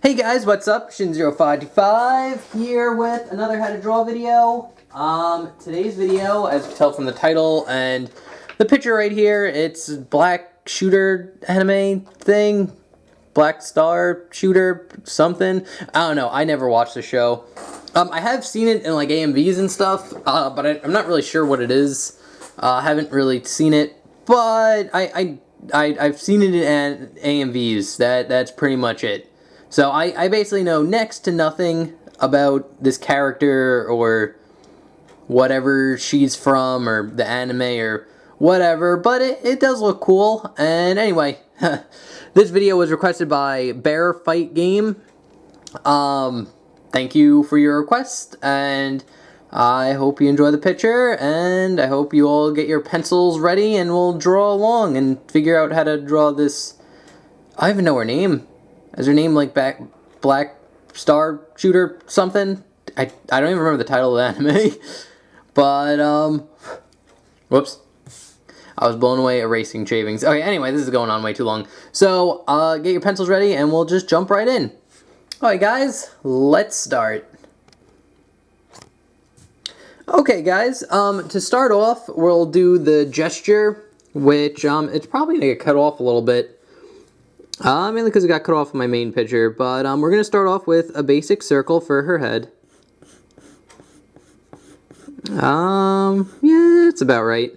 Hey guys, what's up? Shin0525 here with another How to Draw video. Today's video, as you can tell from the title and the picture right here, it's black shooter anime thing. Black Star Shooter something. I don't know. I never watched the show. I have seen it in like AMVs and stuff, but I'm not really sure what it is. I haven't really seen it, but I've seen it in AMVs. That's pretty much it. So I basically know next to nothing about this character or whatever she's from or the anime or whatever, but it does look cool. And anyway, this video was requested by Bear Fight Game. Thank you for your request, and I hope you enjoy the picture, and I hope you all get your pencils ready and we'll draw along and figure out how to draw this. I don't even know her name. Is her name like Black Star Shooter something? I don't even remember the title of the anime. But, whoops. I was blown away erasing shavings. Okay, anyway, this is going on way too long. So, get your pencils ready and we'll just jump right in. Alright guys, let's start. Okay guys, to start off, we'll do the gesture, which, it's probably going to get cut off a little bit. Mainly because it got cut off in my main picture, but we're going to start off with a basic circle for her head. Yeah, it's about right.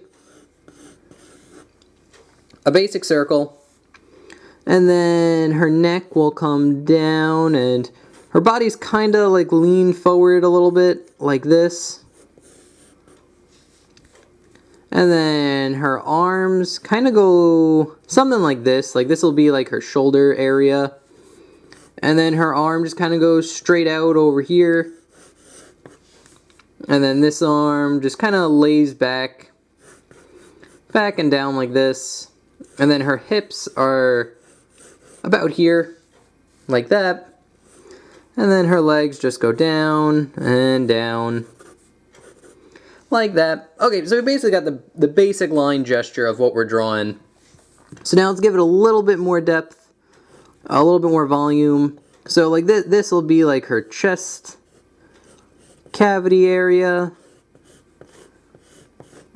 A basic circle. And then her neck will come down, and her body's kind of like lean forward a little bit, like this. And then her arms kind of go something like this. Like this will be like her shoulder area. And then her arm just kind of goes straight out over here. And then this arm just kind of lays back and down like this. And then her hips are about here, like that. And then her legs just go down and down. Like that. Okay, so we basically got the basic line gesture of what we're drawing. So now let's give it a little bit more depth, a little bit more volume. So like this will be like her chest cavity area,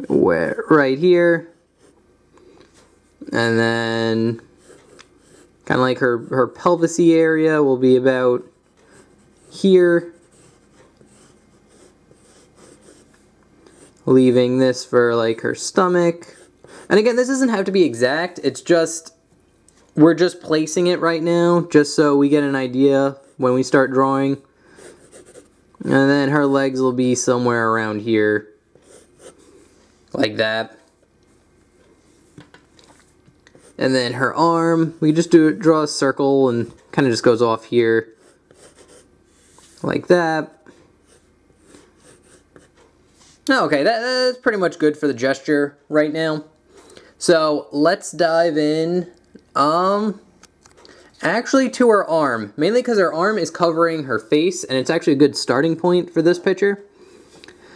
where right here, and then kind of like her pelvisy area will be about here. Leaving this for like her stomach. And again, this doesn't have to be exact. It's just, we're just placing it right now, just so we get an idea when we start drawing. And then her legs will be somewhere around here. Like that. And then her arm, we just draw a circle and kind of just goes off here. Like that. Okay, that's pretty much good for the gesture right now. So let's dive in, actually to her arm, mainly because her arm is covering her face, and it's actually a good starting point for this picture.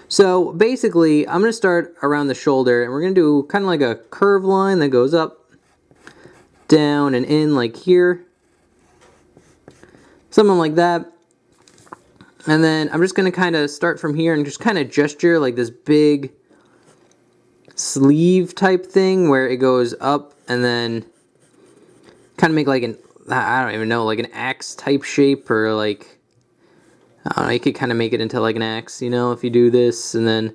So basically, I'm going to start around the shoulder, and we're going to do kind of like a curved line that goes up, down, and in like here. Something like that. And then I'm just going to kind of start from here and just kind of gesture like this big sleeve type thing where it goes up and then kind of make like an, I don't even know, like an axe type shape, or like, I don't know, you could kind of make it into like an axe, you know, if you do this and then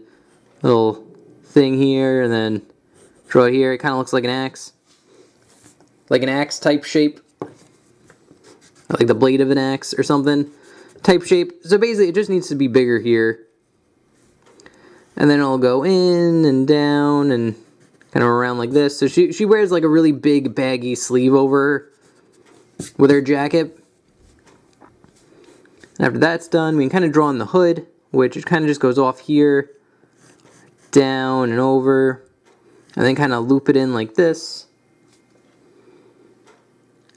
little thing here and then draw here. It kind of looks like an axe. Like an axe type shape. Like the blade of an axe or something. Type shape. So basically it just needs to be bigger here. And then it'll go in and down and kind of around like this. So she wears like a really big baggy sleeve over her with her jacket. And after that's done, we can kind of draw on the hood, which it kind of just goes off here, down and over, and then kind of loop it in like this.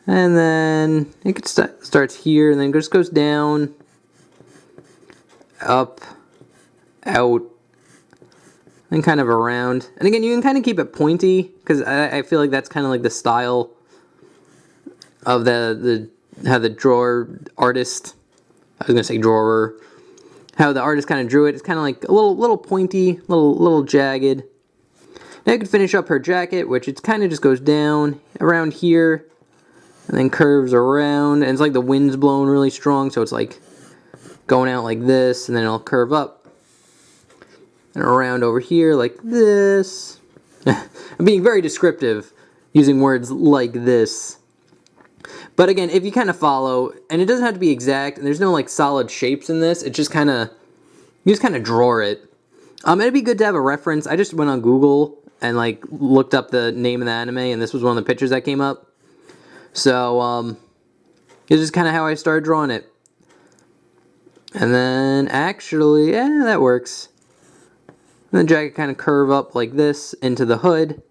And then it starts here and then just goes down, up, out, and kind of around. And again, you can kind of keep it pointy, because I feel like that's kind of like the style of the how the artist, I was gonna say drawer, how the artist kind of drew it. It's kind of like a little pointy, little jagged. Now you can finish up her jacket, which it kind of just goes down around here, and then curves around, and it's like the wind's blowing really strong, so it's like going out like this, and then it'll curve up and around over here like this. I'm being very descriptive using words like this. But again, if you kind of follow, and it doesn't have to be exact, and there's no like solid shapes in this, it just kind of, you just kind of draw it. It'd be good to have a reference. I just went on Google and like looked up the name of the anime, and this was one of the pictures that came up. So, it's just kind of how I started drawing it. And then, actually, yeah, that works. And the jacket kind of curve up like this into the hood. And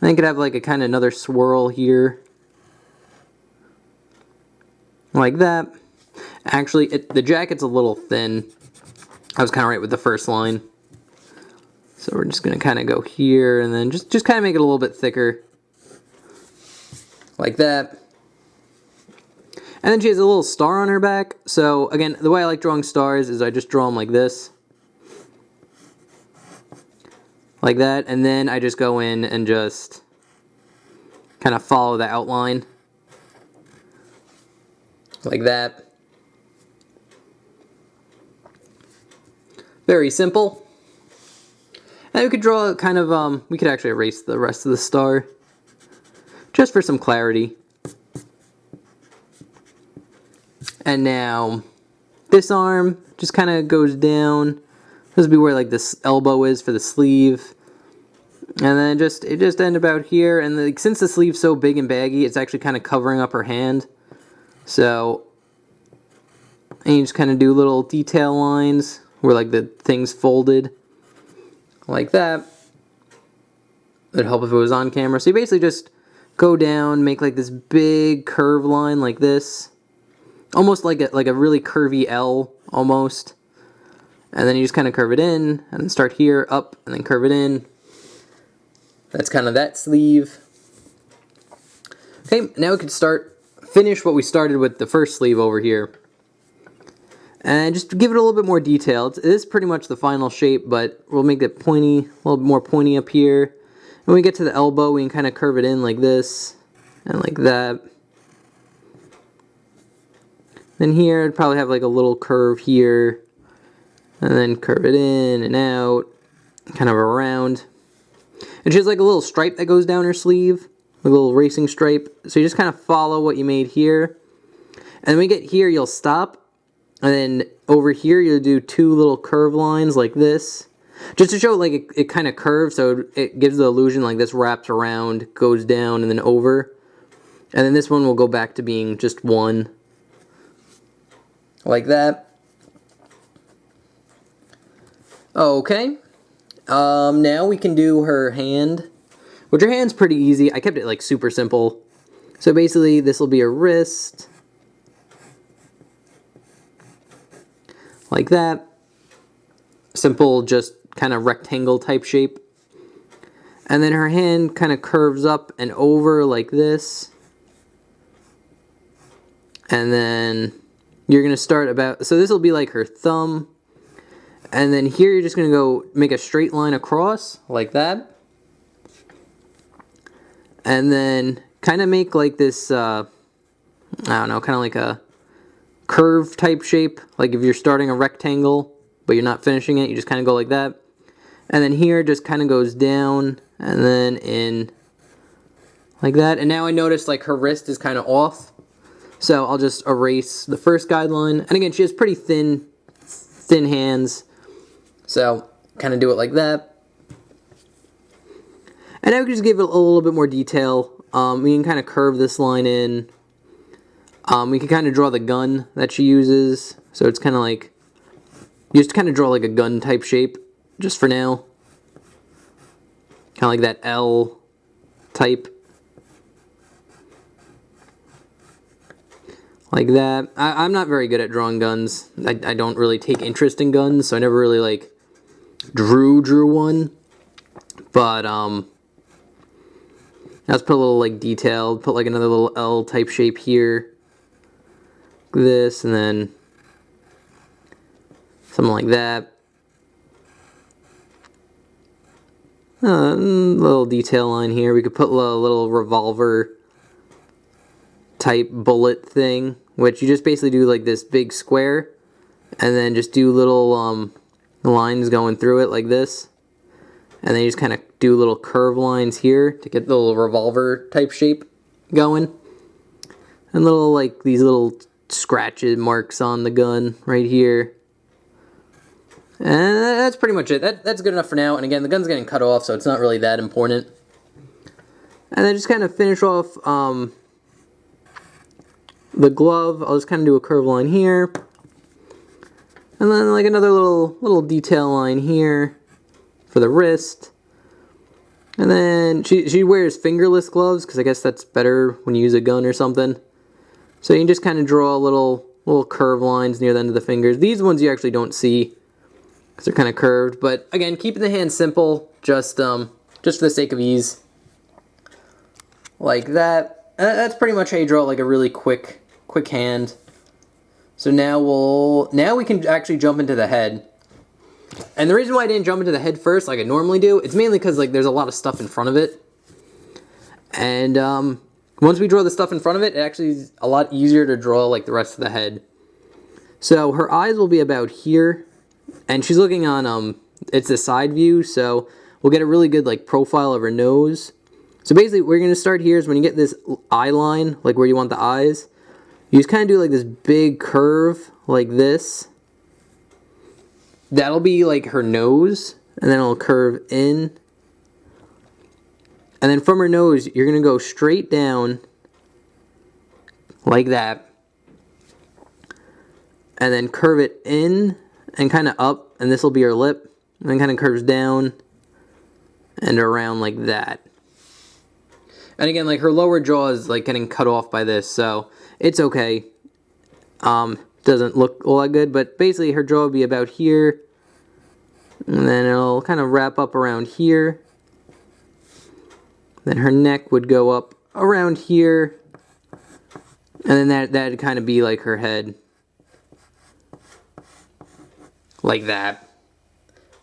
then you could have like a kind of another swirl here. Like that. Actually, the jacket's a little thin. I was kind of right with the first line. So we're just going to kind of go here and then just kind of make it a little bit thicker. Like that. And then she has a little star on her back. So again, the way I like drawing stars is I just draw them like this. Like that. And then I just go in and just kind of follow the outline. Like that. Very simple. And we could draw kind of, we could actually erase the rest of the star. Just for some clarity. And now, this arm just kind of goes down. This would be where like this elbow is for the sleeve. And then it just ends about here. And since the sleeve's so big and baggy, it's actually kind of covering up her hand. So, and you just kind of do little detail lines where like the thing's folded. Like that. It'd help if it was on camera. So you basically just go down, make like this big curve line like this. Almost like a really curvy L, almost. And then you just kind of curve it in, and then start here, up, and then curve it in. That's kind of that sleeve. Okay, now we can finish what we started with the first sleeve over here. And just give it a little bit more detail. It is pretty much the final shape, but we'll make it pointy, a little bit more pointy up here. When we get to the elbow, we can kind of curve it in like this, and like that. Then here, it'd probably have like a little curve here, and then curve it in and out, kind of around. And she has like a little stripe that goes down her sleeve, a little racing stripe. So you just kind of follow what you made here. And when we get here, you'll stop, and then over here, you'll do two little curve lines like this. Just to show like it kind of curves, so it gives the illusion like this wraps around, goes down, and then over. And then this one will go back to being just one. Like that. Okay. Now we can do her hand. Which her hand's pretty easy. I kept it like super simple. So basically this will be a wrist. Like that. Simple, just kind of rectangle type shape. And then her hand kind of curves up and over like this. And then you're going to start about, so this will be like her thumb. And then here you're just going to go make a straight line across, like that. And then kind of make like this, I don't know, kind of like a curve type shape. Like if you're starting a rectangle, but you're not finishing it, you just kind of go like that. And then here just kind of goes down, and then in, like that. And now I notice like her wrist is kind of off. So I'll just erase the first guideline. And again, she has pretty thin hands. So kind of do it like that. And now we can just give it a little bit more detail. We can kind of curve this line in. We can kind of draw the gun that she uses. So it's kind of like, you just kind of draw like a gun type shape, just for now. Kind of like that L type. Like that. I'm not very good at drawing guns. I don't really take interest in guns, so I never really like drew one. But let's put a little like detail, put like another little L type shape here. this, and then something like that. Little detail line here. We could put a little revolver type bullet thing, which you just basically do like this big square, and then just do little lines going through it like this, and then you just kind of do little curve lines here to get the little revolver type shape going, and little like these little scratches marks on the gun right here. And that's pretty much it. That's good enough for now. And again, the gun's getting cut off, so it's not really that important. And then just kind of finish off the glove. I'll just kind of do a curve line here, and then like another little detail line here for the wrist. And then she wears fingerless gloves because I guess that's better when you use a gun or something. So you can just kind of draw little curve lines near the end of the fingers. These ones you actually don't see because they're kind of curved. But again, keeping the hand simple, just for the sake of ease, like that. That's pretty much how you draw like a really quick hand. So now we can actually jump into the head. And the reason why I didn't jump into the head first like I normally do, it's mainly because like there's a lot of stuff in front of it. And once we draw the stuff in front of it, it actually is a lot easier to draw like the rest of the head. So her eyes will be about here, and she's looking on it's a side view, so we'll get a really good like profile of her nose. So basically we're going to start here is when you get this eye line, like where you want the eyes, you just kind of do like this big curve like this. That'll be like her nose, and then it'll curve in. And then from her nose, you're going to go straight down like that. And then curve it in and kind of up, and this will be her lip. And then kind of curves down and around like that. And again, like her lower jaw is like getting cut off by this, so it's okay. Doesn't look all that good, but basically her jaw will be about here, and then it'll kind of wrap up around here. Then her neck would go up around here, and then that'd kind of be like her head, like that,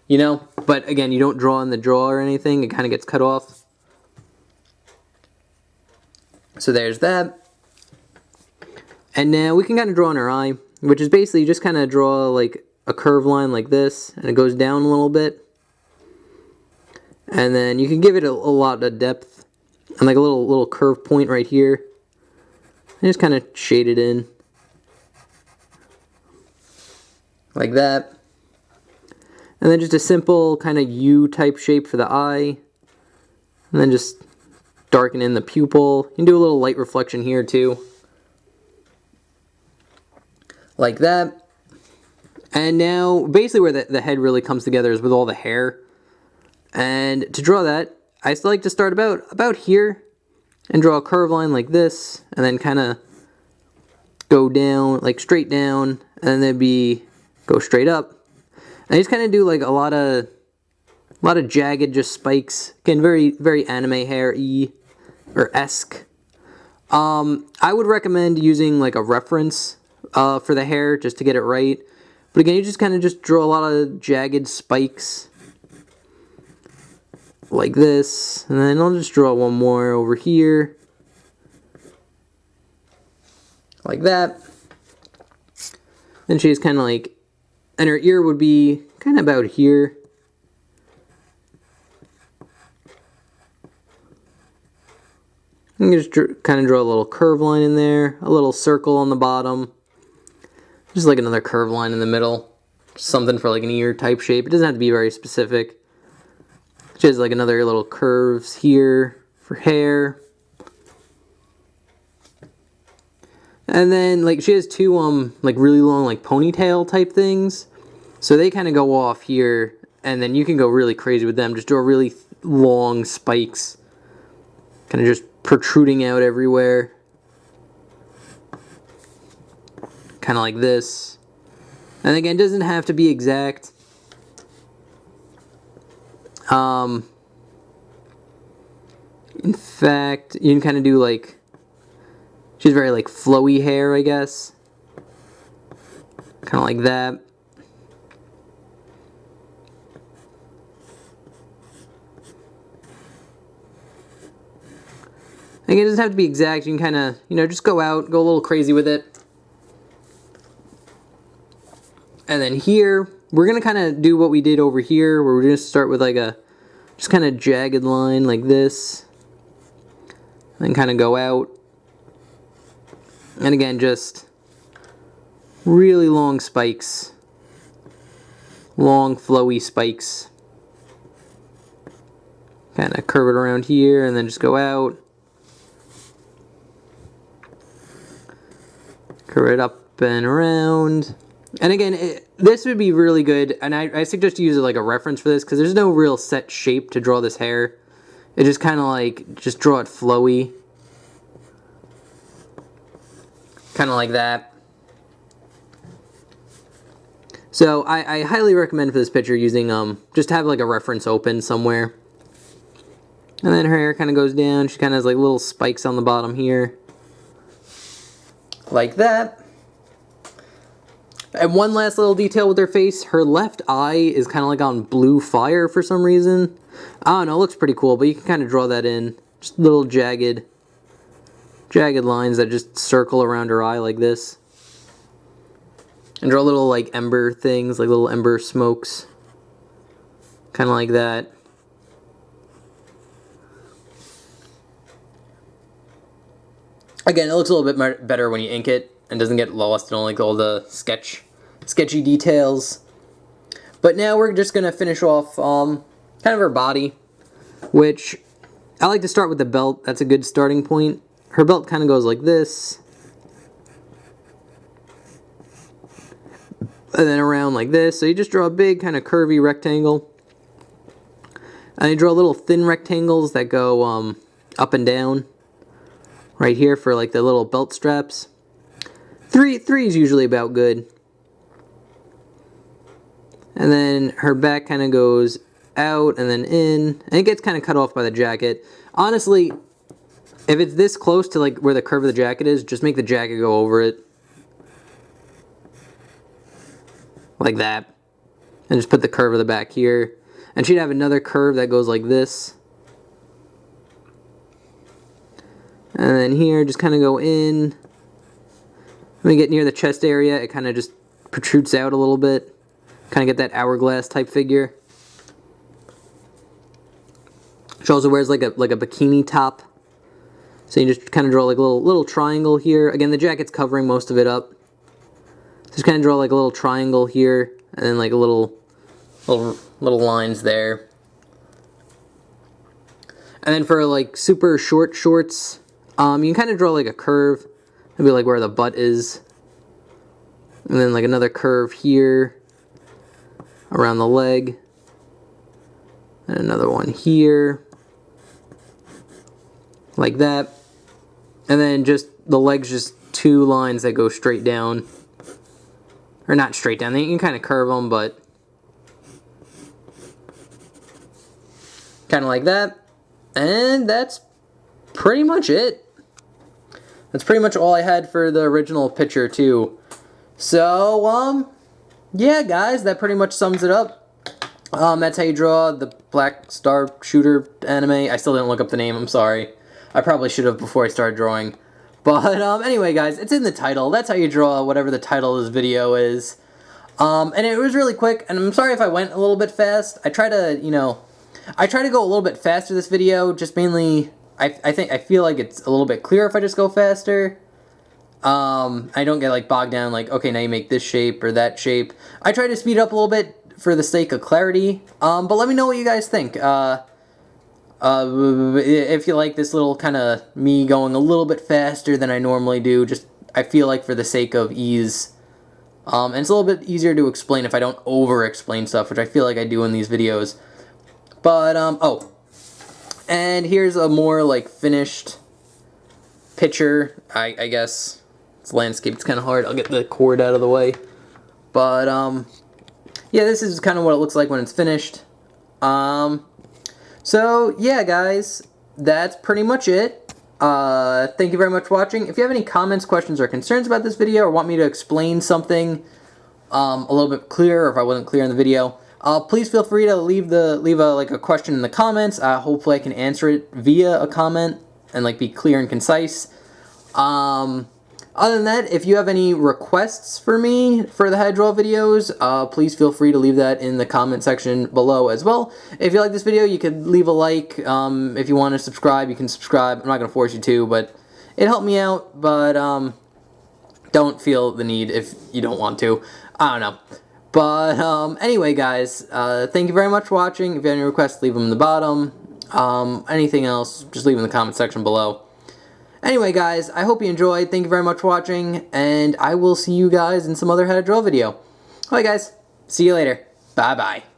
you know. But again, you don't draw in the jaw or anything; it kind of gets cut off. So there's that. And now we can kind of draw on her eye, which is basically just kind of draw like a curve line like this, and it goes down a little bit. And then you can give it a lot of depth, and like a little curve point right here. And just kind of shade it in. Like that. And then just a simple kind of U-type shape for the eye. And then just darken in the pupil. You can do a little light reflection here too. Like that. And now basically where the head really comes together is with all the hair. And to draw that, I still like to start about here and draw a curve line like this, and then kind of go down, like straight down, and then go straight up. And I just kind of do like a lot of jagged just spikes. Again, very anime hair-y or esque. I would recommend using like a reference for the hair just to get it right. But again, you just kind of just draw a lot of jagged spikes like this, and then I'll just draw one more over here like that. Then she's kind of like, and her ear would be kind of about here. You can just kind of draw a little curve line in there, a little circle on the bottom, just like another curve line in the middle, something for like an ear type shape. It doesn't have to be very specific. Just like another little curves here for hair. And then like she has two like really long like ponytail type things. So they kind of go off here, and then you can go really crazy with them. Just draw really long spikes, kind of just protruding out everywhere. Kind of like this. And again, it doesn't have to be exact. In fact, you can kind of do like, she's very like flowy hair, I guess. kind of like that. Again, it doesn't have to be exact. You can kind of, you know, just go out, go a little crazy with it. And then here, we're going to kind of do what we did over here, where we're going to start with like a just kind of jagged line like this. And then kind of go out. And again, just really long spikes. Long, flowy spikes. Kind of curve it around here and then just go out. Curve it up and around. And again, this would be really good, and I suggest you use it like a reference for this, because there's no real set shape to draw this hair. It just kind of like, just draw it flowy. Kind of like that. So I highly recommend for this picture using, just have like a reference open somewhere. And then her hair kind of goes down. She kind of has like little spikes on the bottom here. Like that. And one last little detail with her face. Her left eye is kind of like on blue fire for some reason. I don't know, it looks pretty cool, but you can kind of draw that in. Just little jagged lines that just circle around her eye like this. And draw little like ember things, like little ember smokes. Kind of like that. Again, it looks a little bit better when you ink it and doesn't get lost in all like all the sketchy details. But now we're just going to finish off kind of her body, which I like to start with the belt. That's a good starting point. Her belt kind of goes like this. And then around like this. So you just draw a big kind of curvy rectangle. And you draw little thin rectangles that go up and down. Right here for like the little belt straps. Three is usually about good. And then her back kind of goes out and then in. And it gets kind of cut off by the jacket. Honestly, if it's this close to like where the curve of the jacket is, just make the jacket go over it. Like that. And just put the curve of the back here. And she'd have another curve that goes like this. And then here, just kind of go in. When you get near the chest area, it kind of just protrudes out a little bit. Kind of get that hourglass type figure. She also wears like a bikini top. So you just kind of draw like a little triangle here. Again, the jacket's covering most of it up. Just kind of draw like a little triangle here, and then like a little lines there. And then for like super short shorts, you can kind of draw like a curve, maybe like where the butt is. And then like another curve here around the leg. And another one here. Like that. And then just the legs, just two lines that go straight down. Or not straight down, you can kind of curve them, but kind of like that. And that's pretty much it. That's pretty much all I had for the original picture too. So, yeah guys, that pretty much sums it up. That's how you draw the Black Star Shooter anime. I still didn't look up the name, I'm sorry. I probably should have before I started drawing. But, anyway guys, it's in the title. That's how you draw whatever the title of this video is. And it was really quick, and I'm sorry if I went a little bit fast. I try to, I try to go a little bit faster this video, just mainly, I feel like it's a little bit clearer if I just go faster. I don't get like bogged down like, okay, now you make this shape or that shape. I try to speed up a little bit for the sake of clarity. But let me know what you guys think. If you like this little kind of me going a little bit faster than I normally do, just I feel like for the sake of ease. And it's a little bit easier to explain if I don't over-explain stuff, which I feel like I do in these videos. But, oh. And here's a more, like, finished picture. I guess it's landscape. It's kind of hard. I'll get the cord out of the way. But, yeah, this is kind of what it looks like when it's finished. So, yeah, guys. That's pretty much it. Thank you very much for watching. If you have any comments, questions, or concerns about this video, or want me to explain something, a little bit clearer, or if I wasn't clear in the video, please feel free to leave a question in the comments. Hopefully I can answer it via a comment and like be clear and concise. Other than that, if you have any requests for me for the head draw videos, please feel free to leave that in the comment section below as well. If you like this video, you could leave a like. If you want to subscribe, you can subscribe. I'm not going to force you to, but it helped me out. But don't feel the need if you don't want to. I don't know. But anyway, guys, thank you very much for watching. If you have any requests, leave them in the bottom. Anything else, just leave in the comment section below. Anyway, guys, I hope you enjoyed. Thank you very much for watching, and I will see you guys in some other How to Draw video. Alright, guys. See you later. Bye-bye.